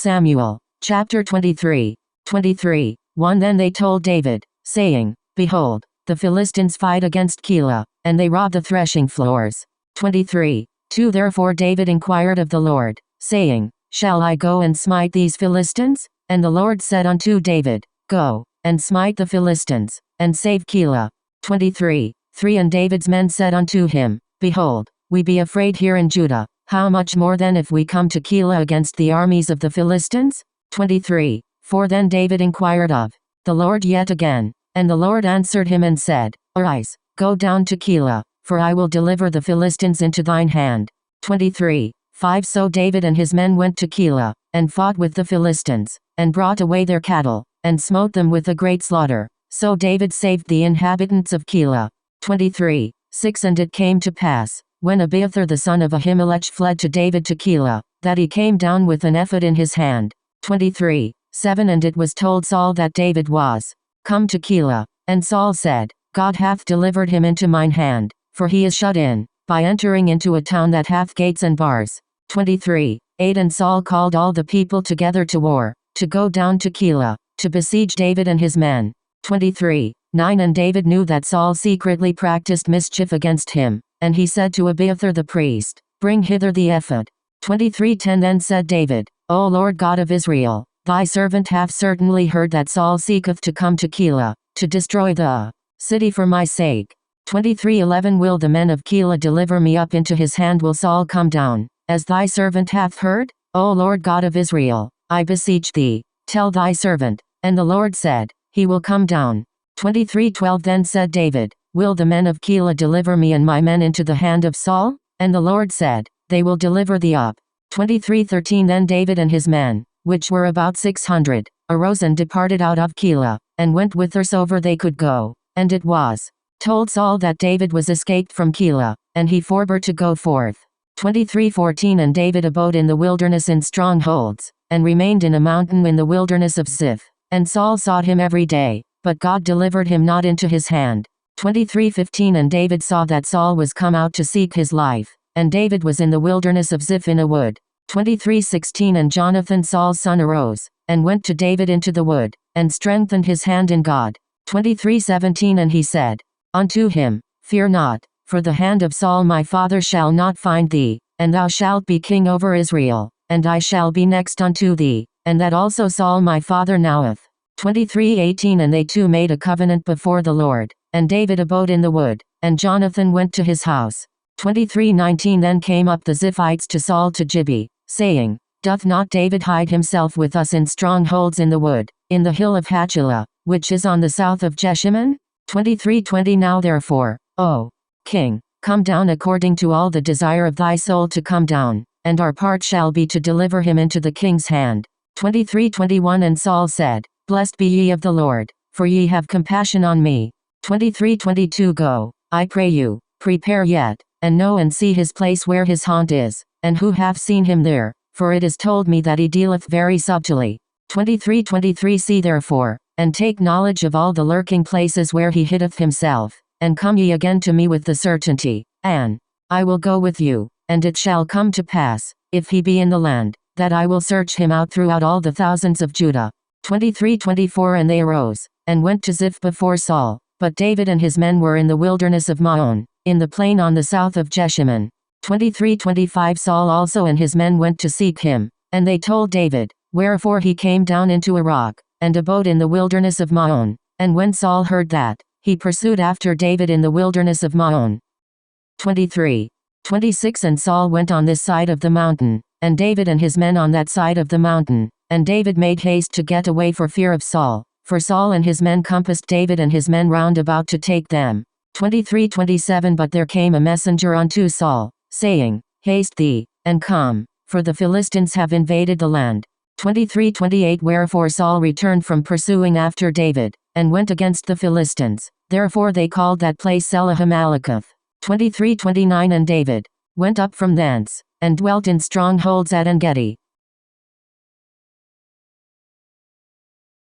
Samuel, chapter 23. 1 Then they told David, saying, Behold, the Philistines fight against Keilah, and they rob the threshing floors. 2 Therefore David inquired of the Lord, saying, Shall I go and smite these Philistines? And the Lord said unto David, Go, and smite the Philistines, and save Keilah. 3 And David's men said unto him, Behold, we be afraid here in Judah, how much more then if we come to Keilah against the armies of the Philistines? 4 Then David inquired of the Lord yet again, and the Lord answered him and said, Arise, go down to Keilah, for I will deliver the Philistines into thine hand. 5 So David and his men went to Keilah, and fought with the Philistines, and brought away their cattle, and smote them with a great slaughter. So David saved the inhabitants of Keilah. 6 And it came to pass, when Abiathar the son of Ahimelech fled to David to Keilah, that he came down with an ephod in his hand. 7 And it was told Saul that David was come to Keilah, and Saul said, God hath delivered him into mine hand, for he is shut in, by entering into a town that hath gates and bars. 8 And Saul called all the people together to war, to go down to Keilah, to besiege David and his men. 9 And David knew that Saul secretly practiced mischief against him, and he said to Abiathar the priest, Bring hither the ephod. 10 Then said David, O Lord God of Israel, thy servant hath certainly heard that Saul seeketh to come to Keilah, to destroy the city for my sake. 11 Will the men of Keilah deliver me up into his hand? Will Saul come down, as thy servant hath heard? O Lord God of Israel, I beseech thee, tell thy servant. And the Lord said, He will come down. 12 Then said David, Will the men of Keilah deliver me and my men into the hand of Saul? And the Lord said, They will deliver thee up. 13 Then David and his men, which were about 600, arose and departed out of Keilah, and went whithersoever they could go. And it was told Saul that David was escaped from Keilah, and he forbore to go forth. 14 And David abode in the wilderness in strongholds, and remained in a mountain in the wilderness of Ziph. And Saul sought him every day, but God delivered him not into his hand. 15 And David saw that Saul was come out to seek his life, and David was in the wilderness of Ziph in a wood. 16 And Jonathan Saul's son arose, and went to David into the wood, and strengthened his hand in God. 17 And he said unto him, Fear not, for the hand of Saul my father shall not find thee, and thou shalt be king over Israel, and I shall be next unto thee, and that also Saul my father knoweth. 18 And they two made a covenant before the Lord, and David abode in the wood, and Jonathan went to his house. 19 Then came up the Ziphites to Saul to Gibeah, saying, Doth not David hide himself with us in strongholds in the wood, in the hill of Hachilah, which is on the south of Jeshimon? 20 Now therefore, O king, come down according to all the desire of thy soul to come down, and our part shall be to deliver him into the king's hand. 21 And Saul said, Blessed be ye of the Lord, for ye have compassion on me. 22 Go, I pray you, prepare yet, and know and see his place where his haunt is, and who hath seen him there, for it is told me that he dealeth very subtilly. 23 See therefore, and take knowledge of all the lurking places where he hideth himself, and come ye again to me with the certainty, and I will go with you, and it shall come to pass, if he be in the land, that I will search him out throughout all the thousands of Judah. 24 And they arose, and went to Ziph before Saul, but David and his men were in the wilderness of Maon, in the plain on the south of Jeshimon. 25 Saul also and his men went to seek him, and they told David, wherefore he came down into a rock, and abode in the wilderness of Maon. And when Saul heard that, he pursued after David in the wilderness of Maon. 26 And Saul went on this side of the mountain, and David and his men on that side of the mountain. And David made haste to get away for fear of Saul, for Saul and his men compassed David and his men round about to take them. 27 But there came a messenger unto Saul, saying, Haste thee, and come, for the Philistines have invaded the land. 28 Wherefore Saul returned from pursuing after David, and went against the Philistines. Therefore they called that place Selahamaleketh. 29 And David went up from thence, and dwelt in strongholds at En-gedi.